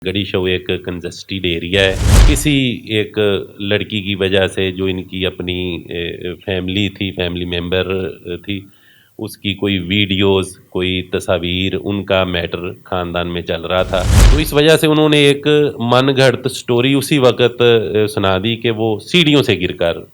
गड़ी शो एक congested area है। किसी एक लड़की की वजह से जो इनकी अपनी फैमिली थी, फैमिली मेंबर थी, उसकी कोई वीडियोस, कोई तस्वीर, उनका मैटर ख़ानदान में चल रहा था। तो इस वजह से उन्होंने एक मनगढ़ंत स्टोरी उसी वक़्त सुना दी कि वो सीढ़ियों से गिरकर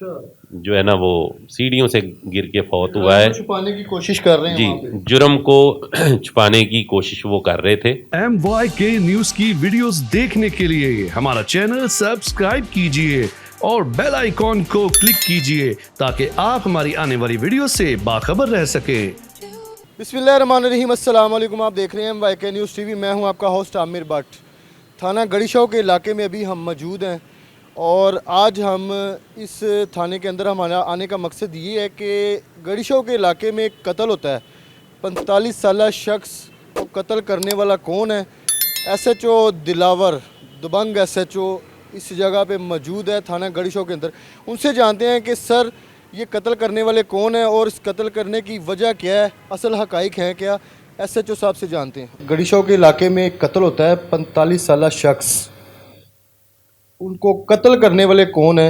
जो है ना वो सीढ़ियों से गिर के फौत हुआ है। छुपाने की कोशिश कर रहे हैं जी, वहाँ पे। जुर्म को छुपाने की कोशिश वो कर रहे थे। MYK न्यूज की वीडियोस देखने के लिए हमारा चैनल सब्सक्राइब कीजिए और बेल आइकॉन को क्लिक कीजिए ताकि आप हमारी आने वाली वीडियो से बाखबर रह सकें। बिस्मिल्लाहिर्रहमानिर्रहीम, अस्सलाम वालेकुम। आप देख रहे हैं MYK न्यूज़ टीवी। मैं हूं आपका होस्ट आमिर भट्ट। थाना गड़ीशौ के इलाके में अभी हम मौजूद हैं और आज हम इस थाने के अंदर हमारा आने का मकसद ये है कि गड़ीशौ के इलाके में एक कत्ल होता है। 45 साला शख्स को कत्ल करने वाला कौन है? SHO दिलावर, दबंग SHO इस जगह पे मौजूद है थाना गड़ीशौ के अंदर। उनसे जानते हैं कि सर ये कत्ल करने वाले कौन है और इस कत्ल करने की वजह क्या है, असल हकाइक हैं क्या। SHO साहब से जानते हैं। गड़ीशौ के इलाके में एक कत्ल होता है, 45 साला शख्स, उनको कत्ल करने वाले कौन है,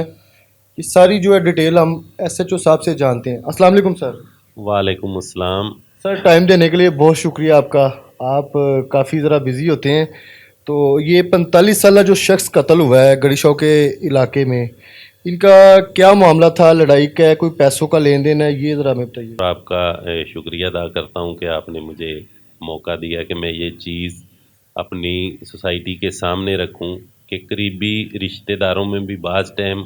ये सारी जो है डिटेल हम SHO साहब से जानते हैं। अस्सलाम वालेकुम सर। वालेकुम अस्सलाम। सर टाइम देने के लिए बहुत शुक्रिया आपका। आप काफ़ी ज़रा बिज़ी होते हैं। तो ये 45 साला जो शख्स कत्ल हुआ है गड़ीशौ के इलाके में, इनका क्या मामला था? लड़ाई का है, कोई पैसों का लेन देन है, ये ज़रा हमें बताइए। आपका शुक्रिया अदा करता हूँ कि आपने मुझे मौका दिया कि मैं ये चीज़ अपनी सोसाइटी के सामने रखूं कि करीबी रिश्तेदारों में भी बाज़ टाइम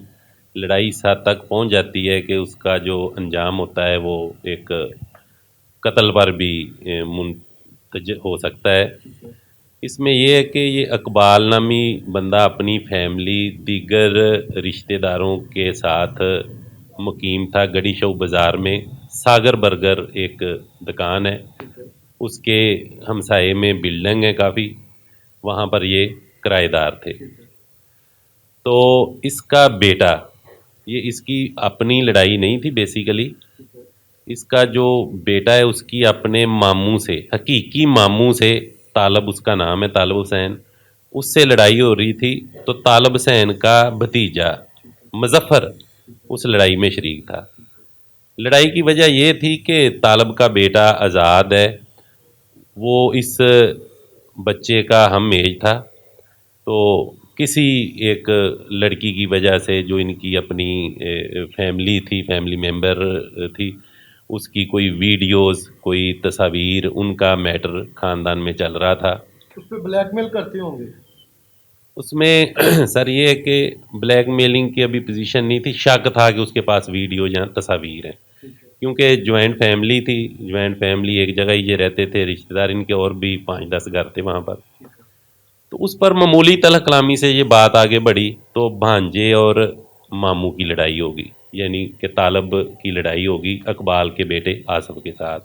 लड़ाई इस हद तक पहुँच जाती है कि उसका जो अंजाम होता है वो एक कत्ल पर भी मुंतज हो सकता है। इसमें यह है कि ये इकबाल नामी बंदा अपनी फैमिली दीगर रिश्तेदारों के साथ मुकीम था गड़ीशौ बाज़ार में। सागर बर्गर एक दुकान है, उसके हमसाये में बिल्डिंग है काफ़ी, वहाँ पर ये किराएदार थे। तो इसका बेटा, ये इसकी अपनी लड़ाई नहीं थी बेसिकली, इसका जो बेटा है उसकी अपने मामू से, हकीकी मामू से, तालब उसका नाम है, तालब हुसैन, उससे लड़ाई हो रही थी। तो तालब हुसैन का भतीजा मुज़फ़्फ़र उस लड़ाई में शरीक था। लड़ाई की वजह ये थी कि तालब का बेटा आज़ाद है, वो इस बच्चे का हम एज था। तो किसी एक लड़की की वजह से जो इनकी अपनी फैमिली थी, फैमिली मेंबर थी, उसकी कोई वीडियोस, कोई तस्वीर, उनका मैटर ख़ानदान में चल रहा था। उस पर ब्लैकमेल करते होंगे। उसमें सर ये है कि ब्लैकमेलिंग की अभी पोजीशन नहीं थी, शक था कि उसके पास वीडियो या तस्वीर हैं, क्योंकि जॉइंट फैमिली थी। जॉइंट फैमिली एक जगह ही ये रहते थे, रिश्तेदार इनके और भी 5-10 घर थे वहाँ पर। तो उस पर मामूली तलह कलामी से ये बात आगे बढ़ी तो भांजे और मामू की लड़ाई होगी, यानी कि तालब की लड़ाई होगी इकबाल के बेटे आसफ के साथ।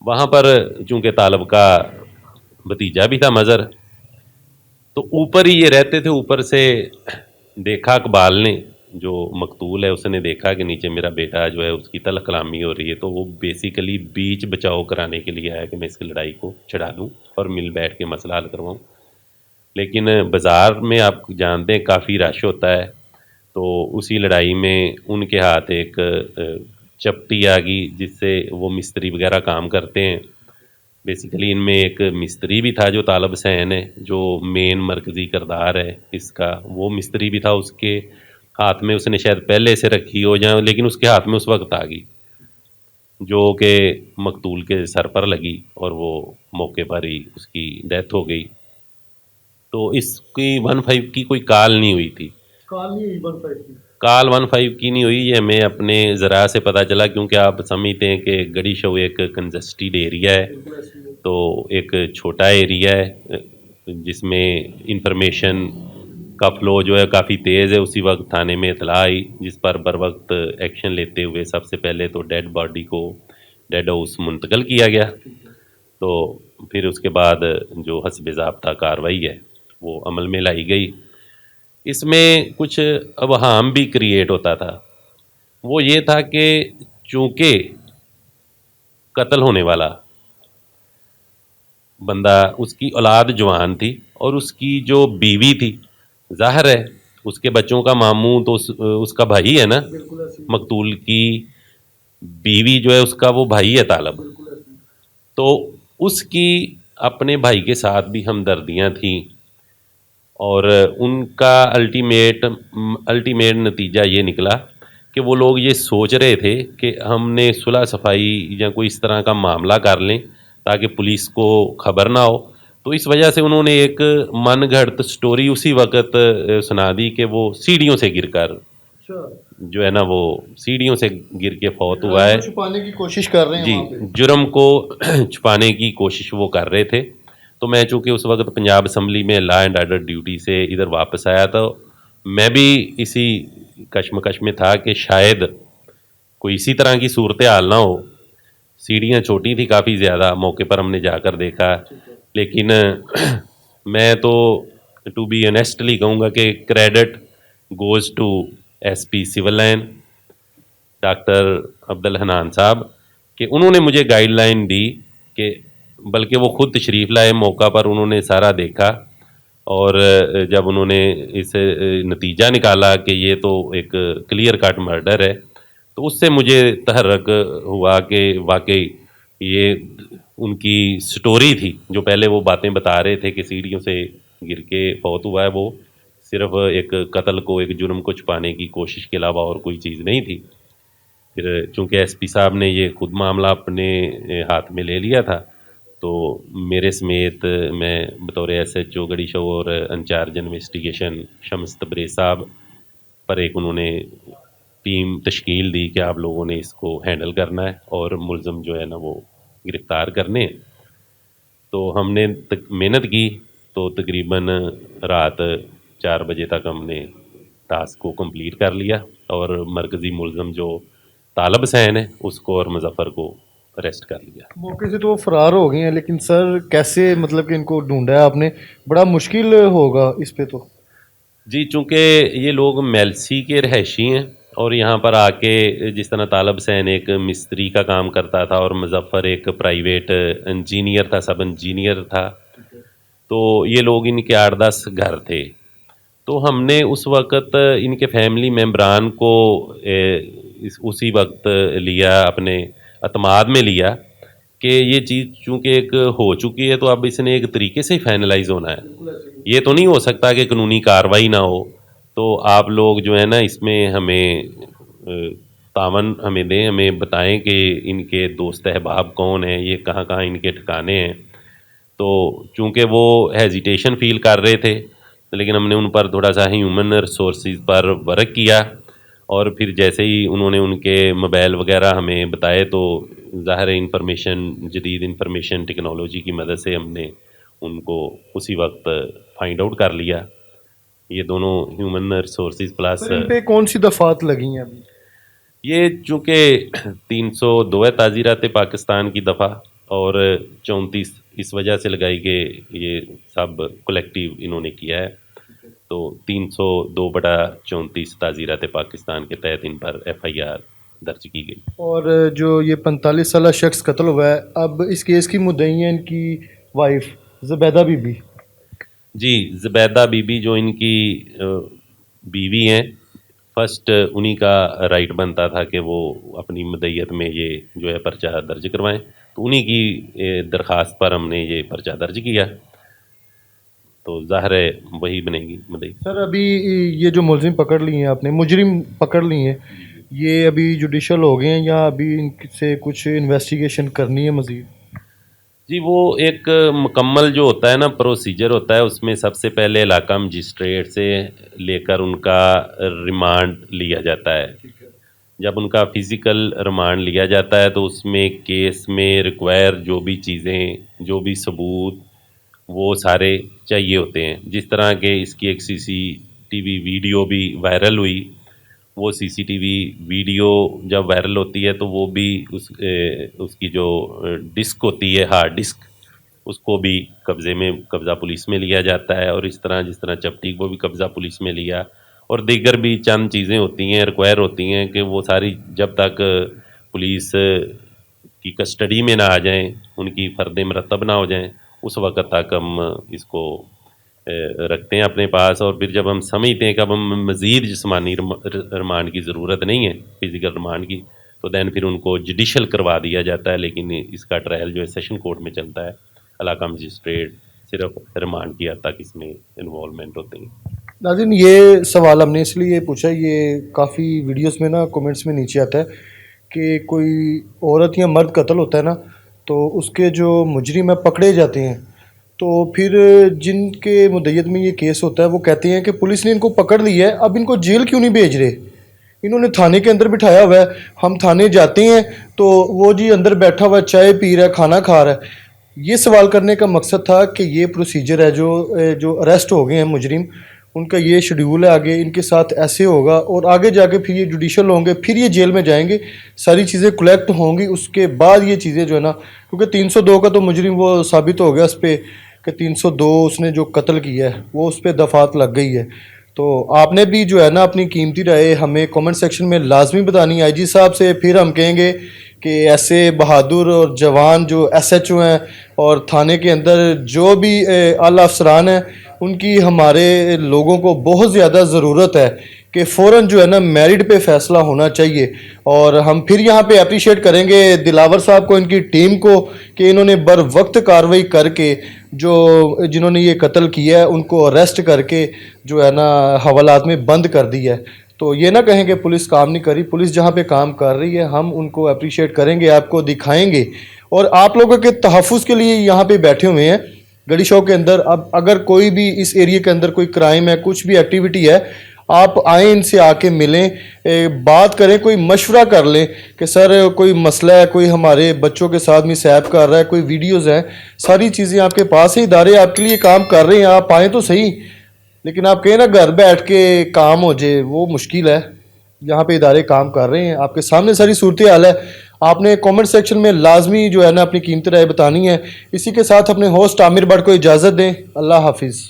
वहाँ पर चूँकि तालब का भतीजा भी था मज़र, तो ऊपर ही ये रहते थे। ऊपर से देखा इकबाल ने, जो मकतूल है, उसने देखा कि नीचे मेरा बेटा जो है उसकी तलख कलामी हो रही है। तो वो बेसिकली बीच बचाव कराने के लिए आया कि मैं इसकी लड़ाई को छड़ा दूँ और मिल बैठ के मसला हल करवाऊँ। लेकिन बाज़ार में आप जानते हैं काफ़ी रश होता है, तो उसी लड़ाई में उनके हाथ एक चपटी आ गई जिससे वो मिस्त्री वगैरह काम करते हैं। बेसिकली इनमें एक मिस्त्री भी था जो तालब हुसैन है, जो मेन मरकज़ी किरदार है इसका, वो मिस्त्री भी था। उसके हाथ में उसने शायद पहले से रखी हो जाए, लेकिन उसके हाथ में उस वक्त आ गई जो कि मकतूल के सर पर लगी और वो मौके पर ही उसकी डेथ हो गई। तो इसकी 15 की कोई कॉल नहीं हुई थी। कॉल नहीं हुई 15 की? कॉल 15 की नहीं हुई, ये हमें अपने ज़रा से पता चला, क्योंकि आप समझते हैं कि गड़ीशौ एक कंजस्टेड एरिया है, तो एक छोटा एरिया है जिसमें इंफॉर्मेशन का फ़्लो जो है काफ़ी तेज़ है। उसी वक्त थाने में इतला आई, जिस पर बर वक्त एक्शन लेते हुए सबसे पहले तो डेड बॉडी को डेड हाउस मुंतकिल किया गया। तो फिर उसके बाद जो हस्ब ज़ाब्ता कार्रवाई है वो अमल में लाई गई। इसमें कुछ अवहाम भी क्रिएट होता था। वो ये था कि चूँकि कत्ल होने वाला بندہ اس کی اولاد جوان تھی اور اس کی جو بیوی تھی ظاہر ہے اس کے بچوں کا ماموں تو اس کا بھائی ہے نا. مقتول کی بیوی جو ہے اس کا وہ بھائی ہے طالب. تو اس کی اپنے بھائی کے ساتھ بھی ہمدردیاں تھیں اور ان کا الٹیمیٹ نتیجہ یہ نکلا کہ وہ لوگ یہ سوچ رہے تھے کہ ہم نے صلح صفائی یا کوئی اس طرح کا معاملہ کر لیں تاکہ پولیس کو خبر نہ ہو. تو اس وجہ سے انہوں نے ایک من گھڑت سٹوری اسی وقت سنا دی کہ وہ سیڑھیوں سے گر کر جو ہے نا وہ سیڑھیوں سے گر کے فوت ہوا ہے. چھپانے کی کوشش کر رہے ہیں جی, وہاں پہ. جرم کو چھپانے کی کوشش وہ کر رہے تھے. تو میں چونکہ اس وقت پنجاب اسمبلی میں لا اینڈ آرڈر ڈیوٹی سے ادھر واپس آیا تھا, میں بھی اسی کشمکش میں تھا کہ شاید کوئی اسی طرح کی صورتحال نہ ہو. سیڑھیاں چھوٹی تھی کافی زیادہ, موقع پر ہم نے جا کر دیکھا, لیکن میں تو بی آنیسٹلی کہوں گا کہ credit goes to S P civil line doctor Abdul Hannan صاحب کہ انہوں نے مجھے گائیڈ لائن دی کہ بلکہ وہ خود تشریف لائے موقع پر, انہوں نے سارا دیکھا اور جب انہوں نے اس نتیجہ نکالا کہ یہ تو ایک کلیئر کٹ مرڈر ہے تو اس سے مجھے تحرک ہوا کہ واقعی یہ ان کی سٹوری تھی جو پہلے وہ باتیں بتا رہے تھے کہ سیڑھیوں سے گر کے فوت ہوا ہے, وہ صرف ایک قتل کو ایک جرم کو چھپانے کی کوشش کے علاوہ اور کوئی چیز نہیں تھی. پھر چونکہ ایس پی صاحب نے یہ خود معاملہ اپنے ہاتھ میں لے لیا تھا تو میرے سمیت میں بطور ایس ایچ او گڑی شو اور انچارج انویسٹیگیشن شمس تبریز صاحب پر ایک انہوں نے ٹیم تشکیل دی کہ آپ لوگوں نے اس کو ہینڈل کرنا ہے اور ملزم جو ہے نا وہ گرفتار کرنے. تو ہم نے محنت کی تو تقریباً رات 4 بجے تک ہم نے ٹاسک کو کمپلیٹ کر لیا اور مرکزی ملزم جو طالب حسین ہے اس کو اور مظفر کو اریسٹ کر لیا. موقع سے تو وہ فرار ہو گئے ہیں, لیکن سر کیسے مطلب کہ ان کو ڈھونڈا ہے آپ نے؟ بڑا مشکل ہوگا اس پہ تو. جی, چونکہ یہ لوگ میلسی کے رہائشی ہیں اور یہاں پر آ کے جس طرح طالب حسین ایک مستری کا کام کرتا تھا اور مظفر ایک پرائیویٹ انجینئر تھا, سب انجینئر تھا, تو یہ لوگ ان کے 8-10 گھر تھے. تو ہم نے اس وقت ان کے فیملی ممبران کو اسی وقت لیا, اپنے اعتماد میں لیا کہ یہ چیز چونکہ ایک ہو چکی ہے تو اب اس نے ایک طریقے سے ہی فائنلائز ہونا ہے. یہ تو نہیں ہو سکتا کہ قانونی کارروائی نہ ہو. تو آپ لوگ جو ہے نا اس میں ہمیں تعاون ہمیں دیں, ہمیں بتائیں کہ ان کے دوست احباب کون ہیں, یہ کہاں کہاں ان کے ٹھکانے ہیں. تو چونکہ وہ ہیزیٹیشن فیل کر رہے تھے لیکن ہم نے ان پر تھوڑا سا ہیومن ریسورسز پر ورک کیا اور پھر جیسے ہی انہوں نے ان کے موبائل وغیرہ ہمیں بتائے تو ظاہر انفارمیشن جدید انفارمیشن ٹیکنالوجی کی مدد سے ہم نے ان کو اسی وقت فائنڈ آؤٹ کر لیا. یہ دونوں ہیومن ریسورسز پلس ان پہ کون سی دفعات لگی ہیں ابھی؟ یہ چونکہ 302 ہے تعزیرات پاکستان کی دفعہ اور 34 اس وجہ سے لگائی کہ یہ سب کلیکٹیو انہوں نے کیا ہے, تو 302/34 تعزیرات پاکستان کے تحت ان پر FIR درج کی گئی. اور جو یہ 45 سالہ شخص قتل ہوا ہے, اب اس کیس کی مدعی ہیں ان کی وائف زبیدہ بی بی. جی, زبیدہ بی بی جو ان کی بیوی ہیں, فرسٹ انہی کا رائٹ بنتا تھا کہ وہ اپنی مدعیت میں یہ جو ہے پرچہ درج کروائیں, تو انہی کی درخواست پر ہم نے یہ پرچہ درج کیا, تو ظاہر ہے وہی بنے گی مدعی. سر ابھی یہ جو ملزم پکڑ لی ہیں آپ نے, مجرم پکڑ لی ہیں, یہ ابھی جوڈیشل ہو گئے ہیں یا ابھی ان سے کچھ انویسٹیگیشن کرنی ہے مزید؟ جی, وہ ایک مکمل جو ہوتا ہے نا پروسیجر ہوتا ہے, اس میں سب سے پہلے علاقہ مجسٹریٹ سے لے کر ان کا ریمانڈ لیا جاتا ہے. جب ان کا فزیکل ریمانڈ لیا جاتا ہے تو اس میں کیس میں ریکوائر جو بھی چیزیں جو بھی ثبوت وہ سارے چاہیے ہوتے ہیں. جس طرح کہ اس کی ایک CCTV ویڈیو بھی وائرل ہوئی, وہ CCTV ویڈیو جب وائرل ہوتی ہے تو وہ بھی اس کی جو ڈسک ہوتی ہے ہارڈ ڈسک, اس کو بھی قبضہ پولیس میں لیا جاتا ہے, اور اس طرح جس طرح چپٹی کو بھی قبضہ پولیس میں لیا, اور دیگر بھی چند چیزیں ہوتی ہیں ریکوائر ہوتی ہیں کہ وہ ساری جب تک پولیس کی کسٹڈی میں نہ آ جائیں, ان کی فرد مرتب نہ ہو جائیں, उस वक्त तक हम इसको रखते हैं अपने पास, और फिर जब हम समझते हैं कि अब हम मज़ीद जिस्मानी रिमांड की ज़रूरत नहीं है, फ़िज़िकल रिमांड की, तो दैन फिर उनको जुडिशल करवा दिया जाता है। लेकिन इसका ट्रायल जो है सेशन कोर्ट में चलता है, इलाका मजिस्ट्रेट सिर्फ रिमांड की हद तक इसमें इन्वॉल्वमेंट होती है। नाज़रीन, ये सवाल हमने इसलिए पूछा, ये काफ़ी वीडियोस में ना कमेंट्स में नीचे आता है कि कोई औरत या मर्द कत्ल होता है ना, तो उसके जो मुजरिम है पकड़े जाते हैं, तो फिर जिनके मुद्दत में ये केस होता है वो कहते हैं कि पुलिस ने इनको पकड़ लिया है, अब इनको जेल क्यों नहीं भेज रहे, इन्होंने थाने के अंदर बिठाया हुआ है, हम थाने जाते हैं तो वो जी अंदर बैठा हुआ है, चाय पी रहा है, खाना खा रहा है। ये सवाल करने का मकसद था कि ये प्रोसीजर है, जो अरेस्ट हो गए हैं मुजरिम, उनका ये शेड्यूल है, आगे इनके साथ ऐसे होगा और आगे जाके फिर ये जुडिशल होंगे, फिर ये जेल में जाएंगे, सारी चीज़ें कलेक्ट होंगी, उसके बाद ये चीज़ें जो है ना, क्योंकि 302 का तो मुजरिम वो साबित हो गया उस पर कि 302 उसने जो कत्ल किया है वो उस पर दफात लग गई है। तो आपने भी जो है ना अपनी कीमती राय हमें कमेंट सेक्शन में लाजमी बतानी। आईजी साहब से फिर हम कहेंगे कि ऐसे बहादुर और जवान जो SHO हैं और थाने के अंदर जो भी आला अफसरान हैं, उनकी हमारे लोगों को बहुत ज़्यादा ज़रूरत है कि फ़ौरन जो है ना मेरिट पे फ़ैसला होना चाहिए। और हम फिर यहाँ पे अप्रिशिएट करेंगे दिलावर साहब को, इनकी टीम को, कि इन्होंने बर वक्त कार्रवाई करके जो जिन्होंने ये कत्ल किया है उनको अरेस्ट करके जो है ना हवालात में बंद कर दिया है। तो ये ना कहें कि पुलिस काम नहीं करी, पुलिस जहाँ पे काम कर रही है हम उनको अप्रिशिएट करेंगे, आपको दिखाएंगे। और आप लोगों के तहफ़्फ़ुज़ के लिए यहाँ पे बैठे हुए हैं गड़ी शॉप के अंदर। अब अगर कोई भी इस एरिया के अंदर कोई क्राइम है, कुछ भी एक्टिविटी है, आप आएँ, इनसे आके मिलें, बात करें, कोई मशवरा कर लें कि सर कोई मसला है, कोई हमारे बच्चों के साथ मिसहैप कर रहा है, कोई वीडियोज़ हैं, सारी चीज़ें आपके पास है, इदारे आपके लिए काम कर रहे हैं, आप आएँ तो सही। लेकिन आप कहें ना घर बैठ के काम हो जाए, वो मुश्किल है। यहाँ पे इदारे काम कर रहे हैं, आपके सामने सारी सूरत हाल है। आपने कमेंट सेक्शन में लाजमी जो है ना अपनी कीमती राय बतानी है। इसी के साथ अपने होस्ट आमिर भट्ट को इजाज़त दें। अल्लाह हाफिज़।